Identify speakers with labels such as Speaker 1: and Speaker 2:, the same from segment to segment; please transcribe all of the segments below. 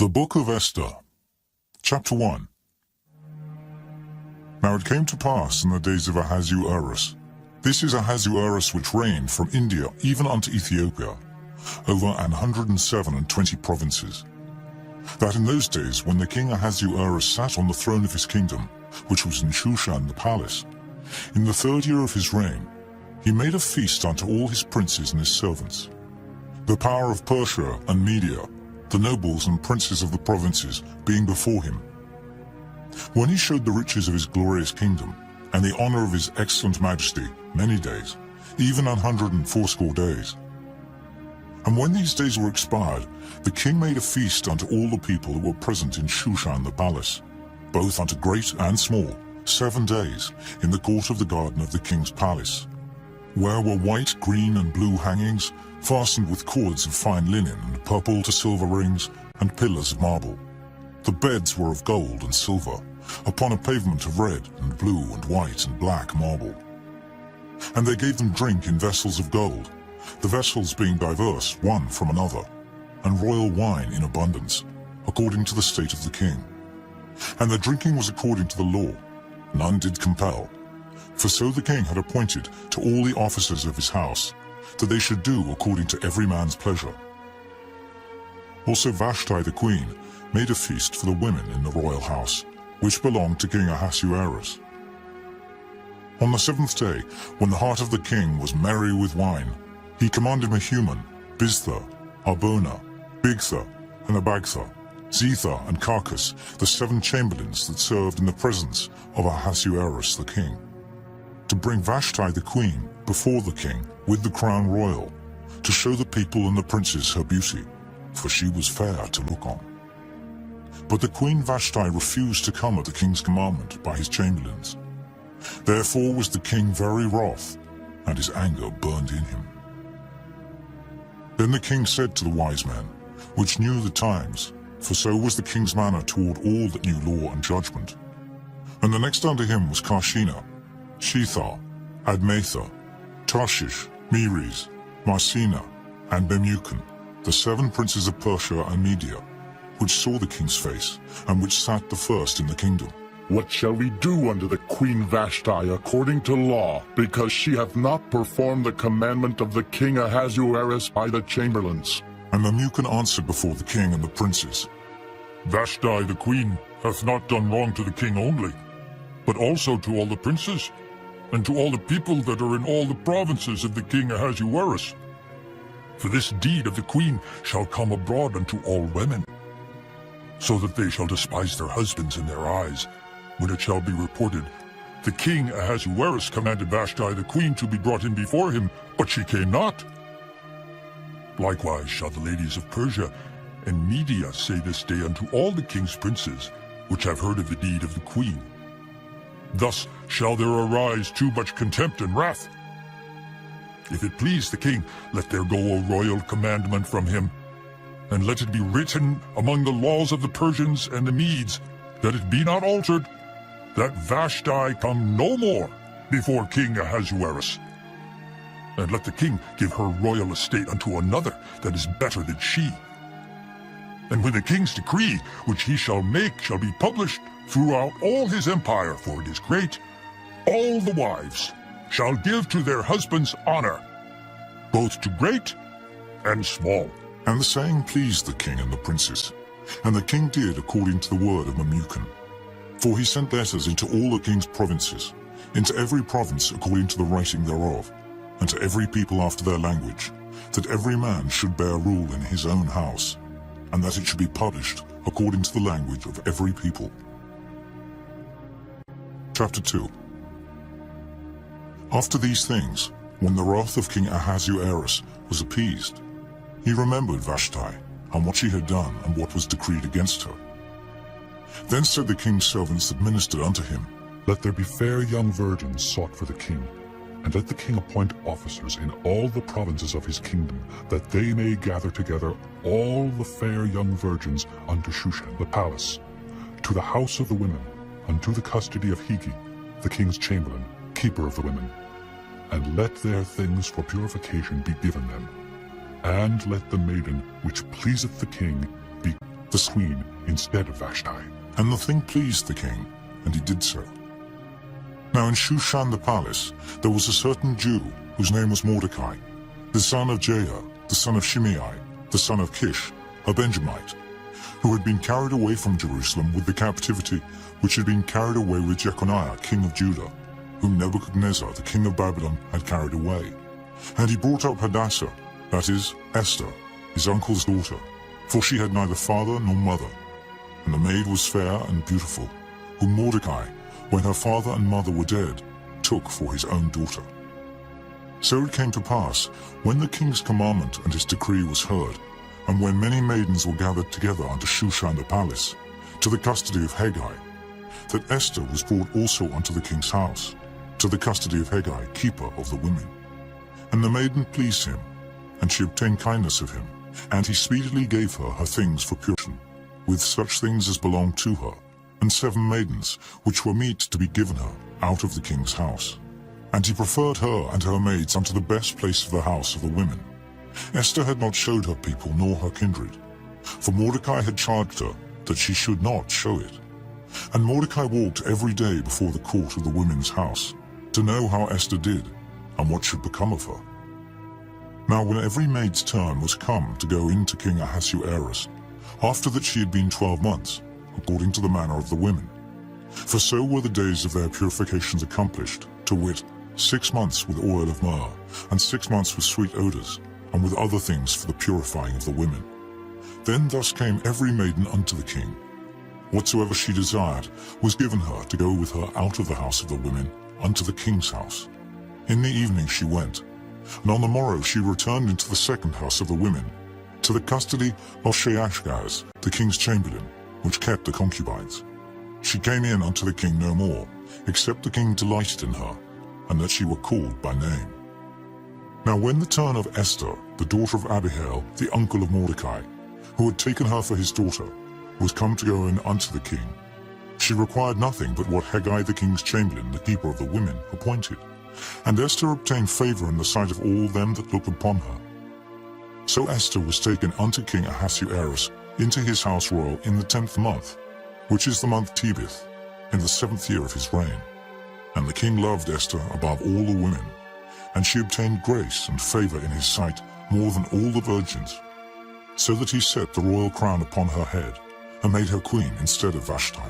Speaker 1: The Book of Esther, Chapter 1. Now it came to pass in the days of Ahasuerus, this is Ahasuerus which reigned from India even unto Ethiopia, over 127 provinces, that in those days when the king Ahasuerus sat on the throne of his kingdom, which was in Shushan the palace, in the 3rd year of his reign, he made a feast unto all his princes and his servants. The power of Persia and Media, the nobles and princes of the provinces, being before him. When he showed the riches of his glorious kingdom, and the honor of his excellent majesty, many days, even 180 days. And when these days were expired, the king made a feast unto all the people that were present in Shushan the palace, both unto great and small, 7 days, in the court of the garden of the king's palace, where were white, green, and blue hangings, fastened with cords of fine linen and purple to silver rings, and pillars of marble. The beds were of gold and silver, upon a pavement of red and blue and white and black marble. And they gave them drink in vessels of gold, the vessels being diverse one from another, and royal wine in abundance, according to the state of the king. And their drinking was according to the law, none did compel. For so the king had appointed to all the officers of his house, that they should do according to every man's pleasure. Also Vashti the queen made a feast for the women in the royal house, which belonged to King Ahasuerus. On the 7th day, when the heart of the king was merry with wine, he commanded Mehuman, Biztha, Harbona, Bigtha, and Abagtha, Zetha, and Carcass, the 7 chamberlains that served in the presence of Ahasuerus the king, to bring Vashti the queen before the king with the crown royal, to show the people and the princes her beauty, for she was fair to look on. But the queen Vashti refused to come at the king's commandment by his chamberlains. Therefore was the king very wroth, and his anger burned in him. Then the king said to the wise men, which knew the times, for so was the king's manner toward all that knew law and judgment. And the next unto him was Carshena, Shethar, Admatha, Tarshish, Meres, Marsena, and Memucan, the 7 princes of Persia and Media, which saw the king's face, and which sat the first in the kingdom.
Speaker 2: What shall we do unto the queen Vashti according to law, because she hath not performed the commandment of the king Ahasuerus by the chamberlains?
Speaker 1: And Memucan answered before the king and the princes,
Speaker 3: Vashti the queen hath not done wrong to the king only, but also to all the princes, and to all the people that are in all the provinces of the king Ahasuerus. For this deed of the queen shall come abroad unto all women, so that they shall despise their husbands in their eyes, when it shall be reported, the king Ahasuerus commanded Vashti the queen to be brought in before him, but she came not. Likewise shall the ladies of Persia and Media say this day unto all the king's princes, which have heard of the deed of the queen. Thus shall there arise too much contempt and wrath. If it please the king, let there go a royal commandment from him, and let it be written among the laws of the Persians and the Medes, that it be not altered, that Vashti come no more before King Ahasuerus. And let the king give her royal estate unto another that is better than she. And when the king's decree, which he shall make, shall be published throughout all his empire, for it is great, all the wives shall give to their husbands honor, both to great and small.
Speaker 1: And the saying pleased the king and the princes, and the king did according to the word of Memucan. For he sent letters into all the king's provinces, into every province according to the writing thereof, and to every people after their language, that every man should bear rule in his own house, and that it should be published according to the language of every people. Chapter 2. After these things, when the wrath of King Ahasuerus was appeased, he remembered Vashti, and what she had done, and what was decreed against her. Then said the king's servants that ministered unto him,
Speaker 4: Let there be fair young virgins sought for the king, and let the king appoint officers in all the provinces of his kingdom, that they may gather together all the fair young virgins unto Shushan the palace, to the house of the women, unto the custody of Higi, the king's chamberlain, keeper of the women. And let their things for purification be given them. And let the maiden which pleaseth the king be
Speaker 1: the
Speaker 4: queen instead of Vashti.
Speaker 1: And the thing pleased the king, and he did so. Now in Shushan the palace there was a certain Jew whose name was Mordecai, the son of Jair, the son of Shimei, the son of Kish, a Benjamite, who had been carried away from Jerusalem with the captivity which had been carried away with Jeconiah, king of Judah, whom Nebuchadnezzar, the king of Babylon, had carried away. And he brought up Hadassah, that is, Esther, his uncle's daughter, for she had neither father nor mother. And the maid was fair and beautiful, whom Mordecai, when her father and mother were dead, took for his own daughter. So it came to pass, when the king's commandment and his decree was heard, and when many maidens were gathered together unto Shushan the palace, to the custody of Haggai, that Esther was brought also unto the king's house, to the custody of Haggai, keeper of the women. And the maiden pleased him, and she obtained kindness of him, and he speedily gave her things for purification, with such things as belonged to her, and 7 maidens, which were meet to be given her out of the king's house. And he preferred her and her maids unto the best place of the house of the women. Esther had not showed her people nor her kindred, for Mordecai had charged her that she should not show it. And Mordecai walked every day before the court of the women's house, to know how Esther did, and what should become of her. Now when every maid's turn was come to go in to King Ahasuerus, after that she had been 12 months, according to the manner of the women. For so were the days of their purifications accomplished, to wit, 6 months with oil of myrrh, and 6 months with sweet odors, and with other things for the purifying of the women. Then thus came every maiden unto the king. Whatsoever she desired was given her to go with her out of the house of the women unto the king's house. In the evening she went, and on the morrow she returned into the second house of the women, to the custody of Sheashgaz, the king's chamberlain, which kept the concubines. She came in unto the king no more, except the king delighted in her, and that she were called by name. Now when the turn of Esther, the daughter of Abihail, the uncle of Mordecai, who had taken her for his daughter, was come to go in unto the king, she required nothing but what Haggai the king's chamberlain, the keeper of the women, appointed. And Esther obtained favor in the sight of all them that looked upon her. So Esther was taken unto King Ahasuerus into his house royal in the 10th month, which is the month Tebeth, in the 7th year of his reign. And the king loved Esther above all the women, and she obtained grace and favor in his sight more than all the virgins, so that he set the royal crown upon her head, and made her queen instead of Vashti.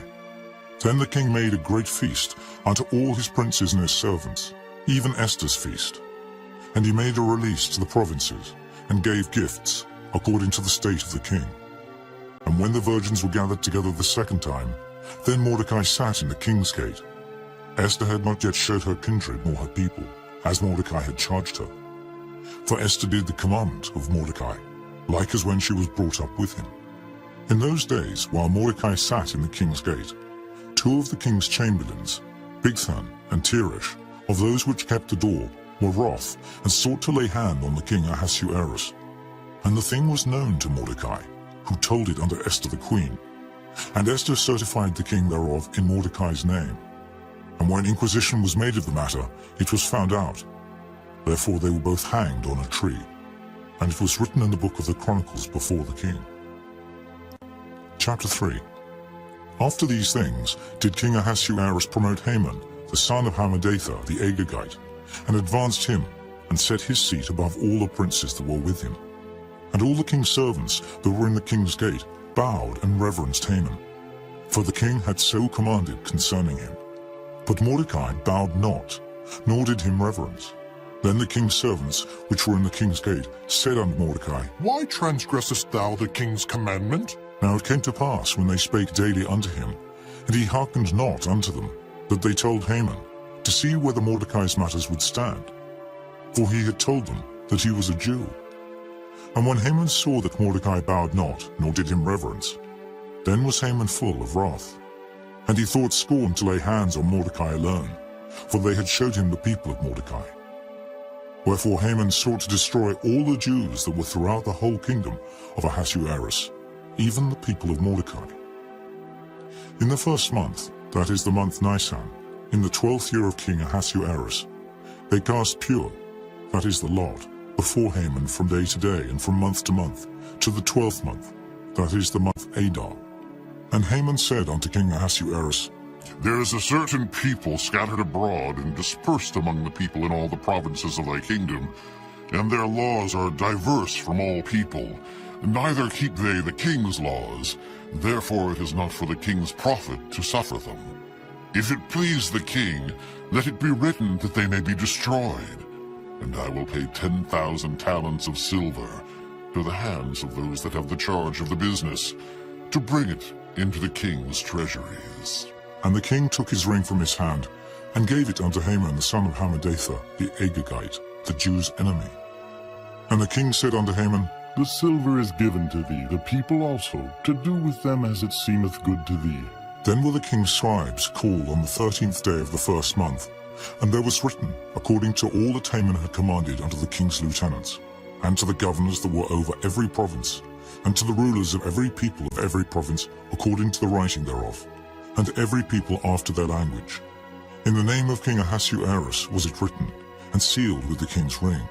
Speaker 1: Then the king made a great feast unto all his princes and his servants, even Esther's feast. And he made a release to the provinces, and gave gifts, according to the state of the king. And when the virgins were gathered together the second time, then Mordecai sat in the king's gate. Esther had not yet showed her kindred nor her people, as Mordecai had charged her. For Esther did the commandment of Mordecai, like as when she was brought up with him. In those days, while Mordecai sat in the king's gate, 2 of the king's chamberlains, Bigthan and Teresh, of those which kept the door, were wroth, and sought to lay hand on the king Ahasuerus. And the thing was known to Mordecai, who told it unto Esther the queen. And Esther certified the king thereof in Mordecai's name. And when inquisition was made of the matter, it was found out. Therefore they were both hanged on a tree. And it was written in the book of the Chronicles before the king. Chapter 3. After these things did King Ahasuerus promote Haman, the son of Hammedatha the Agagite, and advanced him, and set his seat above all the princes that were with him. And all the king's servants that were in the king's gate bowed and reverenced Haman, for the king had so commanded concerning him. But Mordecai bowed not, nor did him reverence. Then the king's servants, which were in the king's gate, said unto Mordecai,
Speaker 2: Why transgressest thou the king's commandment?
Speaker 1: Now it came to pass, when they spake daily unto him, and he hearkened not unto them, that they told Haman, to see whether Mordecai's matters would stand. For he had told them that he was a Jew. And when Haman saw that Mordecai bowed not, nor did him reverence, then was Haman full of wrath. And he thought scorn to lay hands on Mordecai alone, for they had showed him the people of Mordecai. Wherefore Haman sought to destroy all the Jews that were throughout the whole kingdom of Ahasuerus, even the people of Mordecai. In the 1st month, that is the month Nisan, in the 12th year of King Ahasuerus, they cast pure, that is the lot, before Haman from day to day and from month to month, to the 12th month, that is the month Adar. And Haman said unto King Ahasuerus,
Speaker 2: There is a certain people scattered abroad and dispersed among the people in all the provinces of thy kingdom, and their laws are diverse from all people. Neither keep they the king's laws, therefore it is not for the king's profit to suffer them. If it please the king, let it be written that they may be destroyed, and I will pay 10,000 talents of silver to the hands of those that have the charge of the business, to bring it into the king's treasuries.
Speaker 1: And the king took his ring from his hand, and gave it unto Haman the son of Hammedatha, the Agagite, the Jews' enemy. And the king said unto Haman,
Speaker 2: The silver is given to thee, the people also, to do with them as it seemeth good to thee.
Speaker 1: Then were the king's scribes called on the 13th day of the first month, and there was written, according to all that Haman had commanded unto the king's lieutenants, and to the governors that were over every province, and to the rulers of every people of every province, according to the writing thereof, and every people after their language. In the name of King Ahasuerus was it written, and sealed with the king's ring.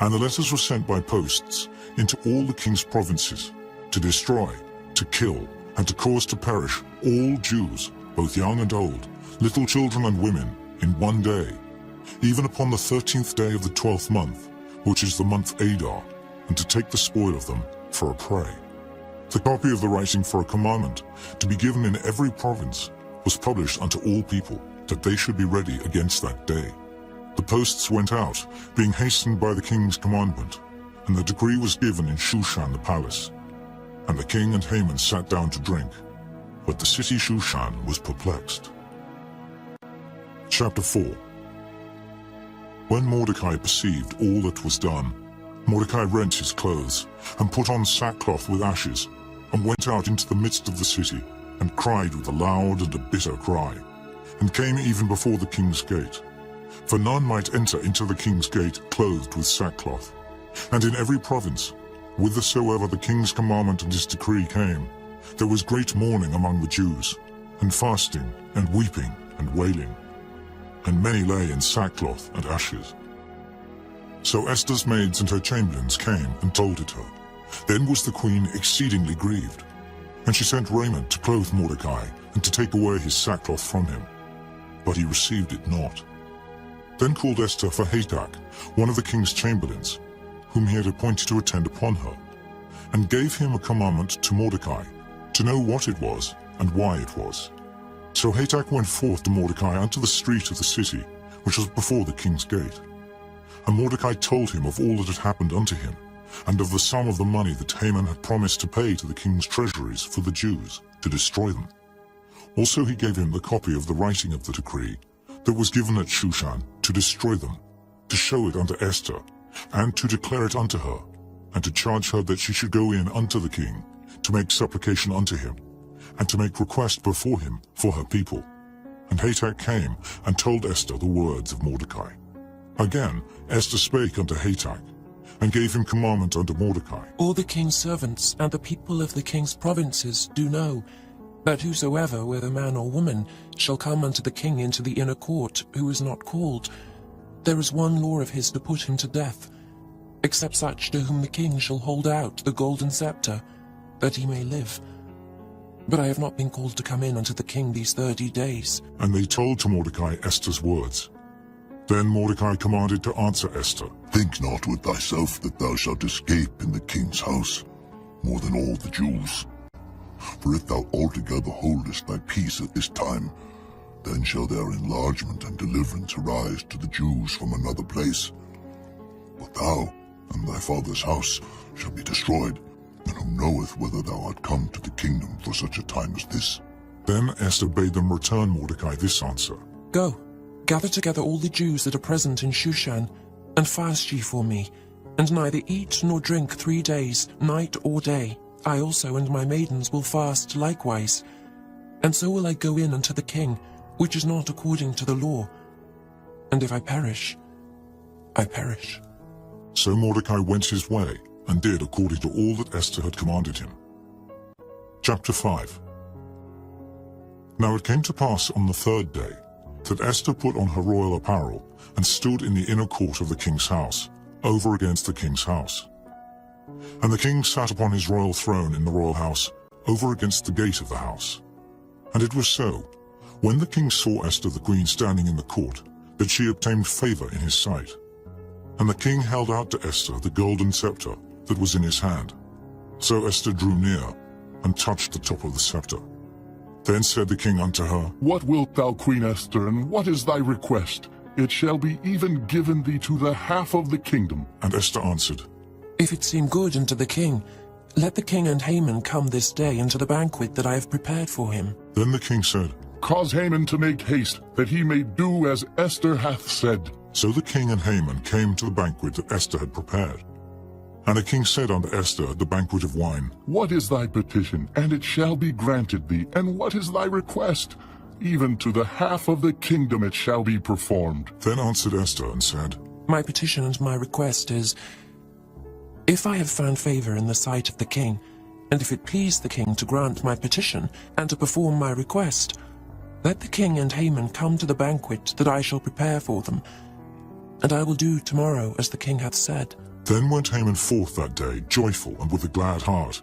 Speaker 1: And the letters were sent by posts into all the king's provinces, to destroy, to kill, and to cause to perish all Jews, both young and old, little children and women, in one day, even upon the 13th day of the 12th month, which is the month Adar, and to take the spoil of them for a prey. The copy of the writing for a commandment, to be given in every province, was published unto all people, that they should be ready against that day. The posts went out, being hastened by the king's commandment, and the decree was given in Shushan the palace. And the king and Haman sat down to drink, but the city Shushan was perplexed. Chapter 4. When Mordecai perceived all that was done, Mordecai rent his clothes, and put on sackcloth with ashes, and went out into the midst of the city, and cried with a loud and a bitter cry, and came even before the king's gate. For none might enter into the king's gate clothed with sackcloth. And in every province, whithersoever the king's commandment and his decree came, there was great mourning among the Jews, and fasting, and weeping, and wailing. And many lay in sackcloth and ashes. So Esther's maids and her chamberlains came and told it her. Then was the queen exceedingly grieved, and she sent raiment to clothe Mordecai, and to take away his sackcloth from him. But he received it not. Then called Esther for Hatach, one of the king's chamberlains, whom he had appointed to attend upon her, and gave him a commandment to Mordecai, to know what it was, and why it was. So Hatach went forth to Mordecai unto the street of the city, which was before the king's gate. And Mordecai told him of all that had happened unto him, and of the sum of the money that Haman had promised to pay to the king's treasuries for the Jews, to destroy them. Also he gave him the copy of the writing of the decree that was given at Shushan, to destroy them, to show it unto Esther, and to declare it unto her, and to charge her that she should go in unto the king, to make supplication unto him, and to make request before him for her people. And Hatach came and told Esther the words of Mordecai. Again Esther spake unto Hatach, and gave him commandment unto Mordecai.
Speaker 5: All the king's servants and the people of the king's provinces do know that whosoever, whether man or woman, shall come unto the king into the inner court, who is not called, there is one law of his to put him to death, except such to whom the king shall hold out the golden scepter, that he may live. But I have not been called to come in unto the king these 30 days.
Speaker 1: And they told to Mordecai Esther's words. Then Mordecai commanded to answer Esther.
Speaker 6: Think not with thyself that thou shalt escape in the king's house, more than all the Jews. For if thou altogether holdest thy peace at this time, then shall their enlargement and deliverance arise to the Jews from another place. But thou and thy father's house shall be destroyed, and who knoweth whether thou art come to the kingdom for such a time as this?
Speaker 1: Then Esther bade them return Mordecai this answer.
Speaker 5: Go, gather together all the Jews that are present in Shushan, and fast ye for me, and neither eat nor drink 3 days, night or day. I also and my maidens will fast likewise. And so will I go in unto the king, which is not according to the law. And if I perish, I perish.
Speaker 1: So Mordecai went his way, and did according to all that Esther had commanded him. Chapter 5. Now it came to pass on the 3rd day, that Esther put on her royal apparel, and stood in the inner court of the king's house, over against the king's house. And the king sat upon his royal throne in the royal house, over against the gate of the house. And it was so, when the king saw Esther the queen standing in the court, that she obtained favor in his sight. And the king held out to Esther the golden scepter that was in his hand. So Esther drew near, and touched the top of the scepter. Then said the king unto her,
Speaker 4: What wilt thou, Queen Esther, and what is thy request? It shall be even given thee to the half of the kingdom.
Speaker 1: And Esther answered,
Speaker 5: If it seem good unto the king, let the king and Haman come this day into the banquet that I have prepared for him.
Speaker 1: Then the king said,
Speaker 4: Cause Haman to make haste, that he may do as Esther hath said.
Speaker 1: So the king and Haman came to the banquet that Esther had prepared. And the king said unto Esther at the banquet of wine,
Speaker 4: What is thy petition? And it shall be granted thee. And what is thy request? Even to the half of the kingdom it shall be performed.
Speaker 1: Then answered Esther and said,
Speaker 5: My petition and my request is, if I have found favor in the sight of the king, and if it please the king to grant my petition and to perform my request, let the king and Haman come to the banquet that I shall prepare for them, and I will do tomorrow as the king hath said.
Speaker 1: Then went Haman forth that day, joyful and with a glad heart.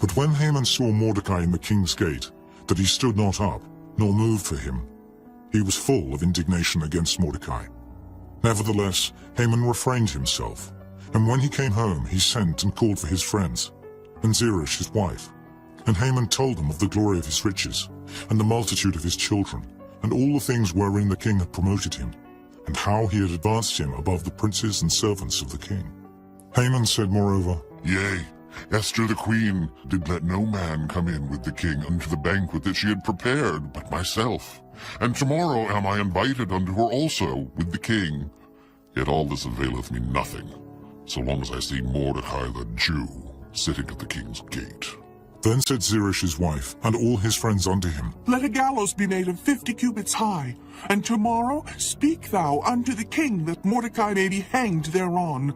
Speaker 1: But when Haman saw Mordecai in the king's gate, that he stood not up, nor moved for him, he was full of indignation against Mordecai. Nevertheless, Haman refrained himself, and when he came home, he sent and called for his friends, and Zeresh his wife. And Haman told them of the glory of his riches, and the multitude of his children, and all the things wherein the king had promoted him, and how he had advanced him above the princes and servants of the king. Haman said moreover,
Speaker 2: Yea, Esther the queen did let no man come in with the king unto the banquet that she had prepared but myself. And tomorrow am I invited unto her also with the king. Yet all this availeth me nothing, so long as I see Mordecai the Jew sitting at the king's gate.
Speaker 1: Then said Zeresh his wife, and all his friends unto him,
Speaker 7: Let a gallows be made of 50 cubits high, and tomorrow speak thou unto the king that Mordecai may be hanged thereon.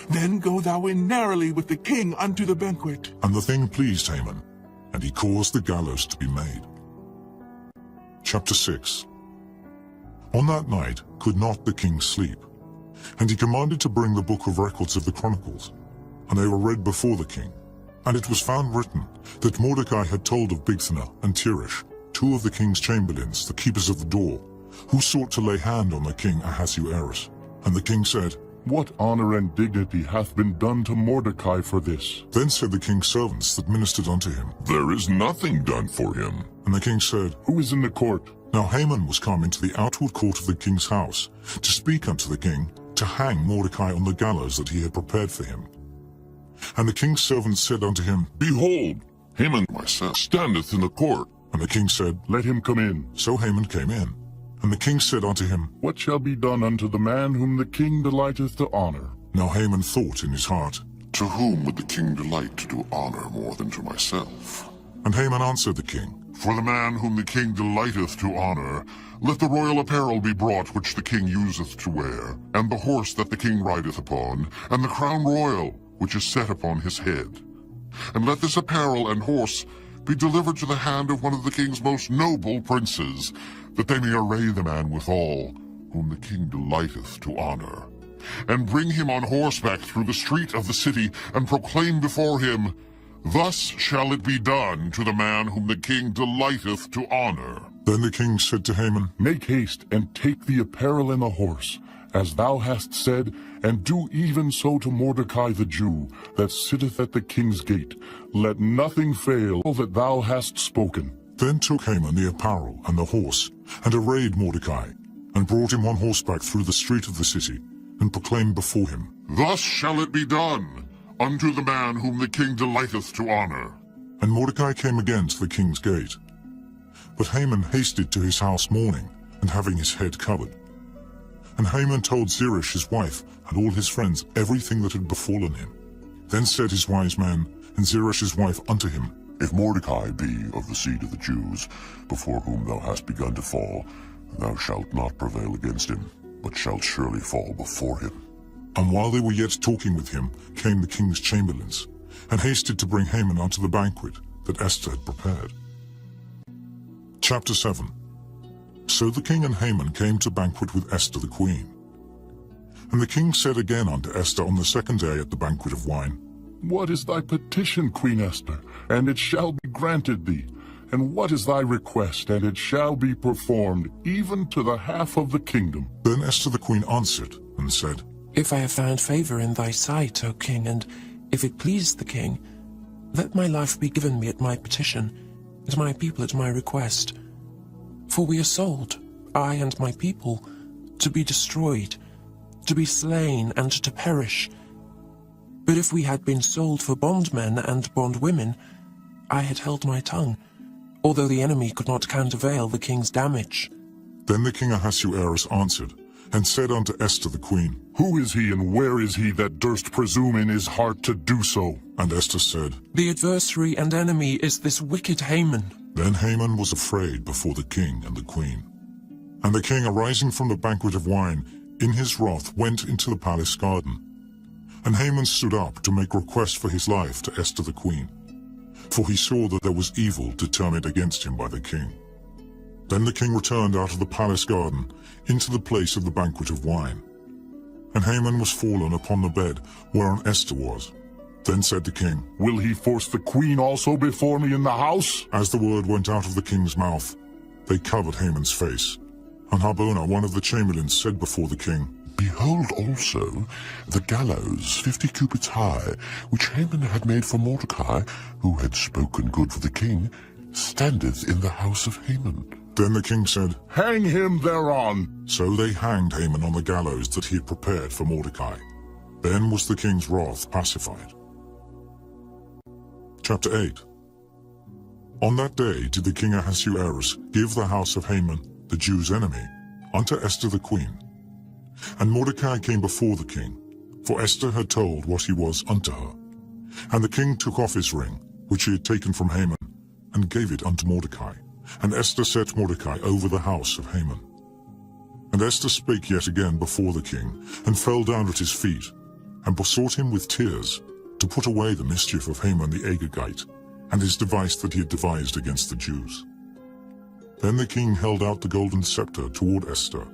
Speaker 7: Then go thou in narrowly with the king unto the banquet.
Speaker 1: And the thing pleased Haman, and he caused the gallows to be made. Chapter 6. On that night could not the king sleep, and he commanded to bring the book of records of the Chronicles, and they were read before the king. And it was found written that Mordecai had told of Bigthana and Teresh, two of the king's chamberlains, the keepers of the door, who sought to lay hand on the king Ahasuerus. And the king said,
Speaker 4: What honor and dignity hath been done to Mordecai for this?
Speaker 1: Then said the king's servants that ministered unto him,
Speaker 6: There is nothing done for him.
Speaker 1: And the king said,
Speaker 4: Who is in the court?
Speaker 1: Now Haman was come into the outward court of the king's house, to speak unto the king, to hang Mordecai on the gallows that he had prepared for him. And the king's servants said unto him,
Speaker 6: Behold, Haman myself standeth in the court.
Speaker 1: And the king said,
Speaker 4: Let him come in.
Speaker 1: So Haman came in. And the king said unto him,
Speaker 4: What shall be done unto the man whom the king delighteth to honor?
Speaker 1: Now Haman thought in his heart,
Speaker 2: To whom would the king delight to do honor more than to myself?
Speaker 1: And Haman answered the king,
Speaker 2: For the man whom the king delighteth to honor, let the royal apparel be brought which the king useth to wear, and the horse that the king rideth upon, and the crown royal which is set upon his head. And let this apparel and horse be delivered to the hand of one of the king's most noble princes, that they may array the man withal, whom the king delighteth to honor. And bring him on horseback through the street of the city, and proclaim before him, Thus shall it be done to the man whom the king delighteth to honor.
Speaker 1: Then the king said to Haman,
Speaker 4: Make haste, and take the apparel and the horse, as thou hast said, and do even so to Mordecai the Jew, that sitteth at the king's gate. Let nothing fail that thou hast spoken.
Speaker 1: Then took Haman the apparel and the horse, and arrayed Mordecai, and brought him on horseback through the street of the city, and proclaimed before him,
Speaker 2: Thus shall it be done unto the man whom the king delighteth to honor.
Speaker 1: And Mordecai came again to the king's gate. But Haman hasted to his house mourning, and having his head covered. And Haman told Zeresh his wife and all his friends everything that had befallen him. Then said his wise man and Zeresh his wife unto him,
Speaker 6: If Mordecai be of the seed of the Jews, before whom thou hast begun to fall, thou shalt not prevail against him, but shalt surely fall before him.
Speaker 1: And while they were yet talking with him, came the king's chamberlains, and hasted to bring Haman unto the banquet that Esther had prepared. Chapter 7. So the king and Haman came to banquet with Esther the queen. And the king said again unto Esther on the second day at the banquet of wine,
Speaker 2: What is thy petition, Queen Esther? And it shall be granted thee. And what is thy request? And it shall be performed, even to the half of the kingdom.
Speaker 1: Then Esther the queen answered and said,
Speaker 5: If I have found favor in thy sight, O king, and if it please the king, let my life be given me at my petition, and my people at my request. For we are sold, I and my people, to be destroyed, to be slain, and to perish. But if we had been sold for bondmen and bondwomen, I had held my tongue, although the enemy could not countervail the king's damage.
Speaker 1: Then the king Ahasuerus answered, and said unto Esther the queen,
Speaker 2: Who is he, and where is he that durst presume in his heart to do so?
Speaker 1: And Esther said,
Speaker 5: The adversary and enemy is this wicked Haman.
Speaker 1: Then Haman was afraid before the king and the queen. And the king, arising from the banquet of wine, in his wrath went into the palace garden. And Haman stood up to make request for his life to Esther the queen, for he saw that there was evil determined against him by the king. Then the king returned out of the palace garden into the place of the banquet of wine. And Haman was fallen upon the bed whereon Esther was. Then said the king,
Speaker 2: Will he force the queen also before me in the house?
Speaker 1: As the word went out of the king's mouth, they covered Haman's face. And Harbona, one of the chamberlains, said before the king,
Speaker 6: Behold also the gallows 50 cubits high, which Haman had made for Mordecai, who had spoken good for the king, standeth in the house of Haman.
Speaker 1: Then the king said,
Speaker 2: Hang him thereon.
Speaker 1: So they hanged Haman on the gallows that he had prepared for Mordecai. Then was the king's wrath pacified. Chapter 8. On that day did the king Ahasuerus give the house of Haman, the Jews' enemy, unto Esther the queen. And Mordecai came before the king, for Esther had told what he was unto her. And the king took off his ring, which he had taken from Haman, and gave it unto Mordecai. And Esther set Mordecai over the house of Haman. And Esther spake yet again before the king, and fell down at his feet, and besought him with tears to put away the mischief of Haman the Agagite, and his device that he had devised against the Jews. Then the king held out the golden scepter toward Esther.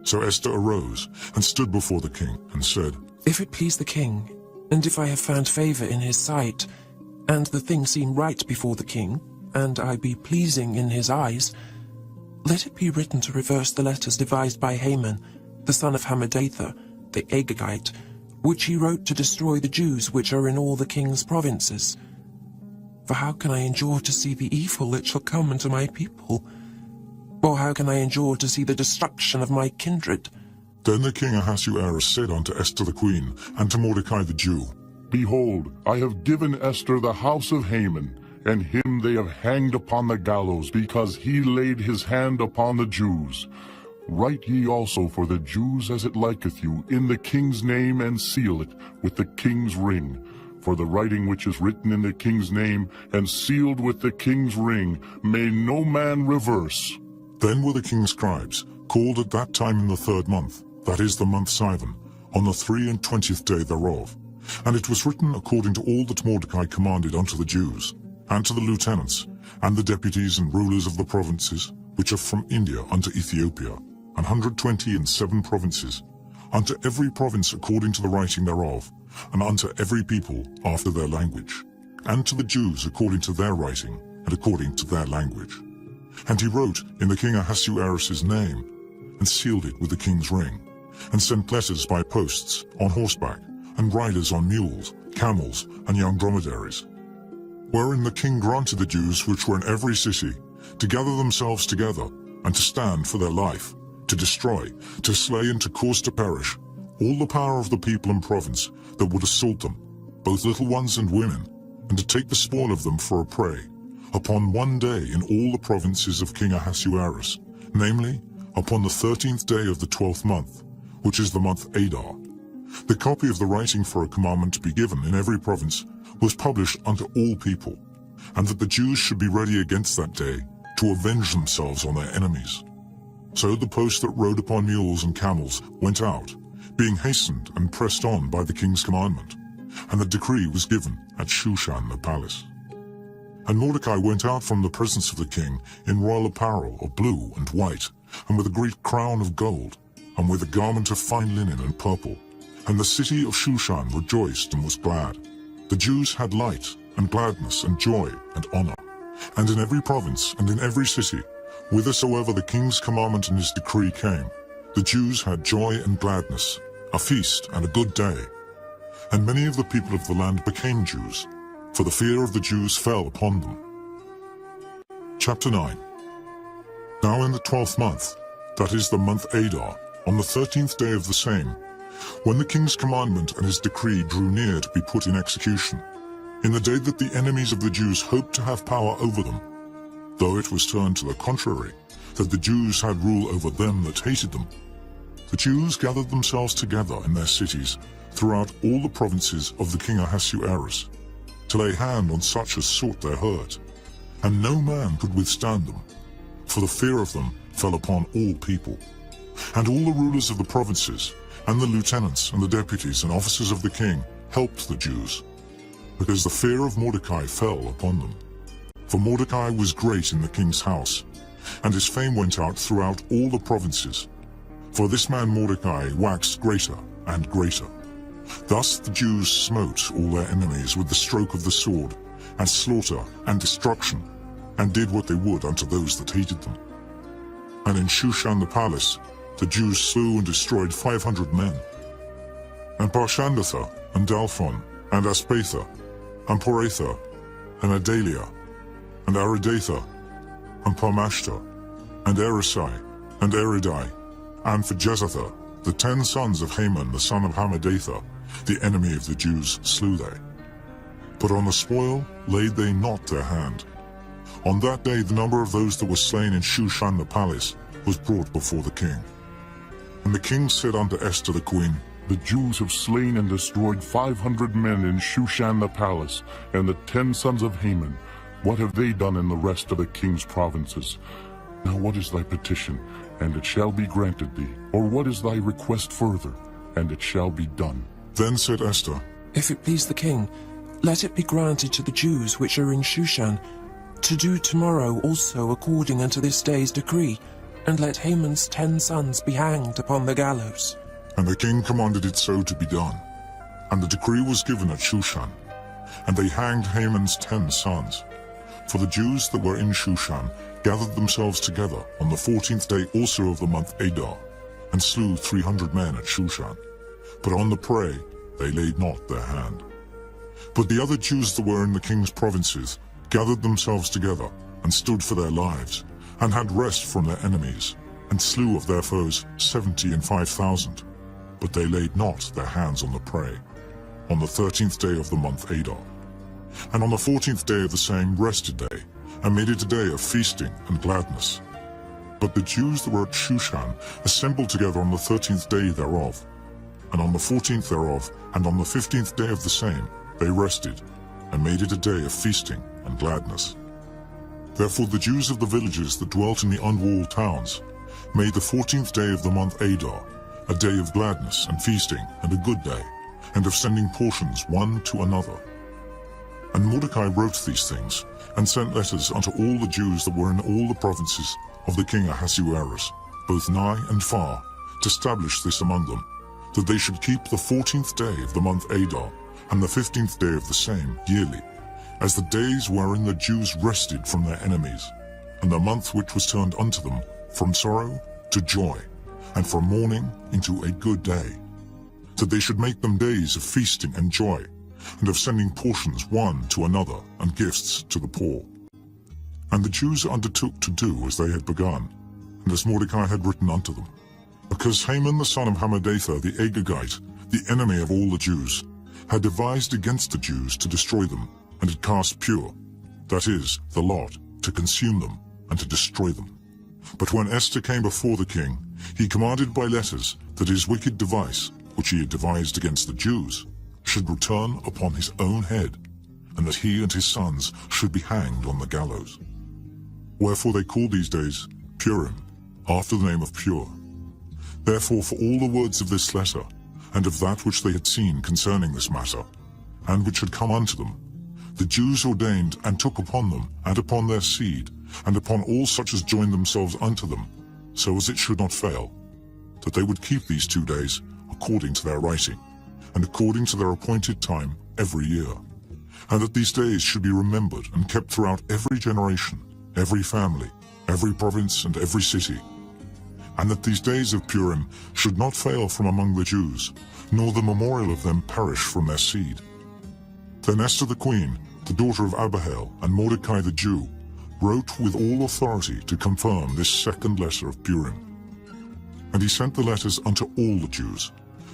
Speaker 1: So Esther arose, and stood before the king, and said,
Speaker 5: If it please the king, and if I have found favor in his sight, and the thing seem right before the king, and I be pleasing in his eyes, let it be written to reverse the letters devised by Haman, the son of Hammedatha, the Agagite, which he wrote to destroy the Jews which are in all the king's provinces. For how can I endure to see the evil that shall come unto my people? Or how can I endure to see the destruction of my kindred?
Speaker 1: Then the king Ahasuerus said unto Esther the queen, and to Mordecai the Jew,
Speaker 2: Behold, I have given Esther the house of Haman, and him they have hanged upon the gallows, because he laid his hand upon the Jews. Write ye also for the Jews as it liketh you, in the king's name, and seal it with the king's ring. For the writing which is written in the king's name, and sealed with the king's ring, may no man reverse.
Speaker 1: Then were the king's scribes called at that time in the 3rd month, that is the month Sivan, on the 23 day thereof. And it was written according to all that Mordecai commanded unto the Jews, and to the lieutenants, and the deputies and rulers of the provinces, which are from India unto Ethiopia, 127 provinces, unto every province according to the writing thereof, and unto every people after their language, and to the Jews according to their writing, and according to their language. And he wrote in the king Ahasuerus' name, and sealed it with the king's ring, and sent letters by posts, on horseback, and riders on mules, camels, and young dromedaries. Wherein the king granted the Jews which were in every city to gather themselves together, and to stand for their life, to destroy, to slay, and to cause to perish all the power of the people and province that would assault them, both little ones and women, and to take the spoil of them for a prey, upon one day in all the provinces of King Ahasuerus, namely, upon the 13th day of the 12th month, which is the month Adar. The copy of the writing for a commandment to be given in every province was published unto all people, and that the Jews should be ready against that day to avenge themselves on their enemies. So the post that rode upon mules and camels went out, being hastened and pressed on by the king's commandment, and the decree was given at Shushan the palace. And Mordecai went out from the presence of the king in royal apparel of blue and white, and with a great crown of gold, and with a garment of fine linen and purple. And the city of Shushan rejoiced and was glad. the Jews had light and gladness and joy and honor. And in every province and in every city, whithersoever the king's commandment and his decree came, the Jews had joy and gladness, a feast and a good day. And many of the people of the land became Jews, for the fear of the Jews fell upon them. Chapter 9. Now in the 12th month, that is the month Adar, on the 13th day of the same, when the king's commandment and his decree drew near to be put in execution, in the day that the enemies of the Jews hoped to have power over them, though it was turned to the contrary, that the Jews had rule over them that hated them, the Jews gathered themselves together in their cities throughout all the provinces of the king Ahasuerus, to lay hand on such as sought their hurt, and no man could withstand them, for the fear of them fell upon all people. And all the rulers of the provinces, and the lieutenants and the deputies and officers of the king helped the Jews, because the fear of Mordecai fell upon them. For Mordecai was great in the king's house, and his fame went out throughout all the provinces. For this man Mordecai waxed greater and greater. Thus the Jews smote all their enemies with the stroke of the sword, and slaughter and destruction, and did what they would unto those that hated them. And in Shushan the palace, the Jews slew and destroyed 500 men. And Parshandatha, and Dalphon, and Aspatha, and Poratha, and Adalia, and Aridatha, and Parmashta, and Erisai, and Eridai, and for Jezatha, the 10 sons of Haman the son of Hammedatha, the enemy of the Jews, slew they. But on the spoil laid they not their hand. On that day the number of those that were slain in Shushan the palace was brought before the king. And the king said unto Esther the queen,
Speaker 2: The Jews have slain and destroyed 500 men in Shushan the palace, and the 10 sons of Haman. What have they done in the rest of the king's provinces? Now what is thy petition, and it shall be granted thee? Or what is thy request further, and it shall be done?
Speaker 1: Then said Esther,
Speaker 5: If it please the king, let it be granted to the Jews which are in Shushan, to do tomorrow also according unto this day's decree, and let Haman's 10 sons be hanged upon the gallows.
Speaker 1: And the king commanded it so to be done. And the decree was given at Shushan, and they hanged Haman's 10 sons. For the Jews that were in Shushan gathered themselves together on the 14th day also of the month Adar, and slew 300 men at Shushan. But on the prey they laid not their hand. But the other Jews that were in the king's provinces gathered themselves together, and stood for their lives, and had rest from their enemies, and slew of their foes 75,000. But they laid not their hands on the prey, on the 13th day of the month Adar. And on the 14th day of the same rested they, and made it a day of feasting and gladness. But the Jews that were at Shushan assembled together on the 13th day thereof, and on the 14th thereof, and on the 15th day of the same, they rested, and made it a day of feasting and gladness. Therefore the Jews of the villages that dwelt in the unwalled towns made the 14th day of the month Adar a day of gladness and feasting and a good day, and of sending portions one to another. And Mordecai wrote these things, and sent letters unto all the Jews that were in all the provinces of the king Ahasuerus, both nigh and far, to establish this among them, that they should keep the 14th day of the month Adar, and the 15th day of the same yearly, as the days wherein the Jews rested from their enemies, and the month which was turned unto them from sorrow to joy, and from mourning into a good day, that they should make them days of feasting and joy, and of sending portions one to another, and gifts to the poor. And the Jews undertook to do as they had begun, and as Mordecai had written unto them, because Haman the son of Hammedatha the Agagite, the enemy of all the Jews, had devised against the Jews to destroy them, and had cast pure, that is, the lot, to consume them, and to destroy them. But when Esther came before the king, he commanded by letters that his wicked device, which he had devised against the Jews, should return upon his own head, and that he and his sons should be hanged on the gallows. Wherefore they called these days Purim, after the name of Pure. Therefore for all the words of this letter, and of that which they had seen concerning this matter, and which had come unto them, the Jews ordained and took upon them, and upon their seed, and upon all such as joined themselves unto them, so as it should not fail, that they would keep these 2 days according to their writing, and according to their appointed time every year, and that these days should be remembered and kept throughout every generation, every family, every province, and every city, and that these days of Purim should not fail from among the Jews, nor the memorial of them perish from their seed. Then Esther the queen, the daughter of Abihail, and Mordecai the Jew, wrote with all authority to confirm this second letter of Purim. And he sent the letters unto all the Jews,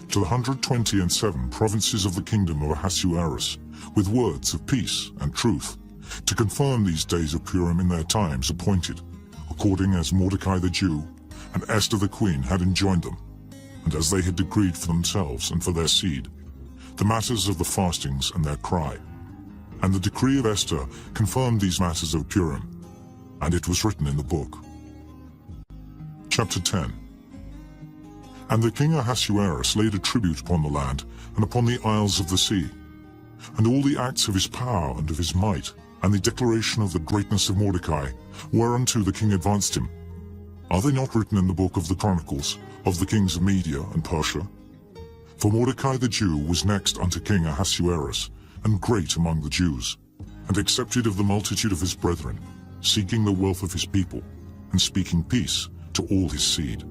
Speaker 1: to the 127 provinces of the kingdom of Ahasuerus, with words of peace and truth, to confirm these days of Purim in their times appointed, according as Mordecai the Jew and Esther the queen had enjoined them, and as they had decreed for themselves and for their seed, the matters of the fastings and their cry. And the decree of Esther confirmed these matters of Purim, and it was written in the book. Chapter 10. And the king Ahasuerus laid a tribute upon the land and upon the isles of the sea, and all the acts of his power and of his might, and the declaration of the greatness of Mordecai, whereunto the king advanced him. Are they not written in the book of the Chronicles of the kings of Media and Persia? For Mordecai the Jew was next unto King Ahasuerus, and great among the Jews, and accepted of the multitude of his brethren, seeking the wealth of his people, and speaking peace to all his seed.